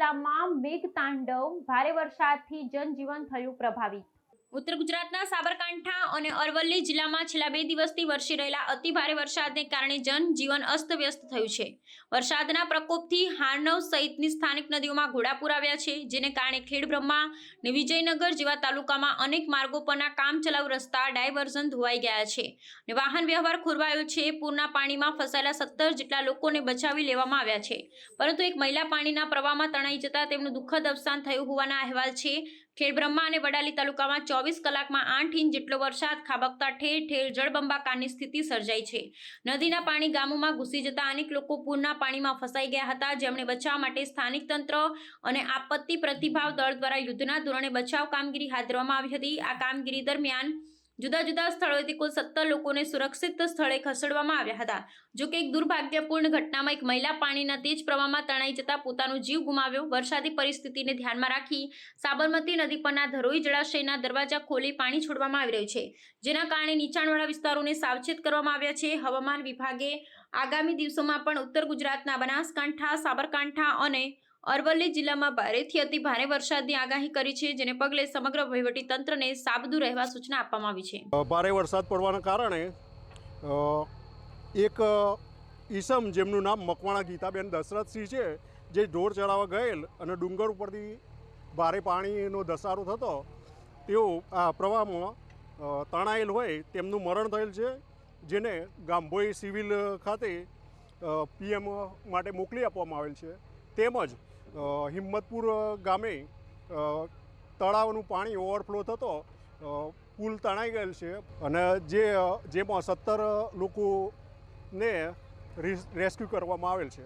જિલ્લામાં મેઘતાંડવ, ભારે વરસાદથી જનજીવન થયું પ્રભાવિત। ઉત્તર ગુજરાતના સાબરકાંઠા અને અરવલ્લી જિલ્લામાં છેલ્લા 2 દિવસથી વરસી રહેલા અતિ ભારે વરસાદને કારણે જનજીવન અસ્તવ્યસ્ત થયું છે। વરસાદના પ્રકોપથી હાર્નવ સહિતની સ્થાનિક નદીઓમાં ઘોડાપૂર આવ્યા છે, જેને કારણે ખેડબ્રહ્મા અને વિજયનગર જેવા તાલુકામાં અનેક માર્ગો પરના કામચલાઉ રસ્તા ડાયવર્ઝન ધોવાઈ ગયા છે અને વાહન વ્યવહાર ખોરવાયો છે। પૂરના પાણીમાં ફસાયેલા 17 જેટલા લોકોને બચાવી લેવામાં આવ્યા છે, પરંતુ એક મહિલા પાણીના પ્રવાહમાં તણાઈ જતા તેમનું દુઃખદ અવસાન થયું હોવાના અહેવાલ છે। ખેડબ્રહ્મા અને વડાલી તાલુકામાં 24 કલાકમાં 8 ઇંચ જેટલો વરસાદ ખાબકતા ઠેર ઠેર જળબંબાકારની સ્થિતિ સર્જાઈ છે। નદીના પાણી ગામોમાં ઘૂસી જતા અનેક લોકો પૂરના પાણીમાં ફસાઈ ગયા હતા, જેમને બચાવ માટે સ્થાનિક તંત્ર અને આપત્તિ પ્રતિભાવ દળ દ્વારા યુદ્ધના ધોરણે બચાવ કામગીરી હાથ ધરવામાં આવી હતી। આ કામગીરી દરમિયાન જુદા જુદા સ્થળોએથી કુલ 17 લોકોને સુરક્ષિત સ્થળે ખસેડવામાં આવ્યા હતા। જોકે એક દુર્ભાગ્યપૂર્ણ ઘટનામાં એક મહિલા પાણીના તેજ પ્રવાહમાં તણાઈ જતા પોતાનો જીવ ગુમાવ્યો। વરસાદી પરિસ્થિતિને ધ્યાનમાં રાખી સાબરમતી નદી પરના ધરોઈ જળાશયના દરવાજા ખોલી પાણી છોડવામાં આવી રહ્યું છે, જેના કારણે નીચાણવાળા વિસ્તારોને સાવચેત કરવામાં આવ્યા છે। હવામાન વિભાગે આગામી દિવસોમાં પણ ઉત્તર ગુજરાતના બનાસકાંઠા, સાબરકાંઠા અને અરવલ્લી જિલ્લામાં ભારેથી અતિ ભારે વરસાદની આગાહી કરી છે, જેને પગલે સમગ્ર વહીવટી તંત્રને સાબદું રહેવા સૂચના આપવામાં આવી છે। ભારે વરસાદ પડવાના કારણે એક ઈસમ જેમનું નામ મકવાણા ગીતાબેન દશરથસિંહ છે, જે ઢોર ચરાવવા ગયેલ અને ડુંગર ઉપરથી ભારે પાણીનો ધસારો થતો તેઓ આ પ્રવાહમાં તણાયેલ હોય તેમનું મરણ થયેલ છે, જેને ગામભોઈ સિવિલ ખાતે PM માટે મોકલી આપવામાં આવેલ છે। તેમજ હિંમતપુર ગામે તળાવનું પાણી ઓવરફ્લો થતો પુલ તણાઈ ગયેલ છે અને જેમાં 17 લોકોને રેસ્ક્યુ કરવામાં આવેલ છે।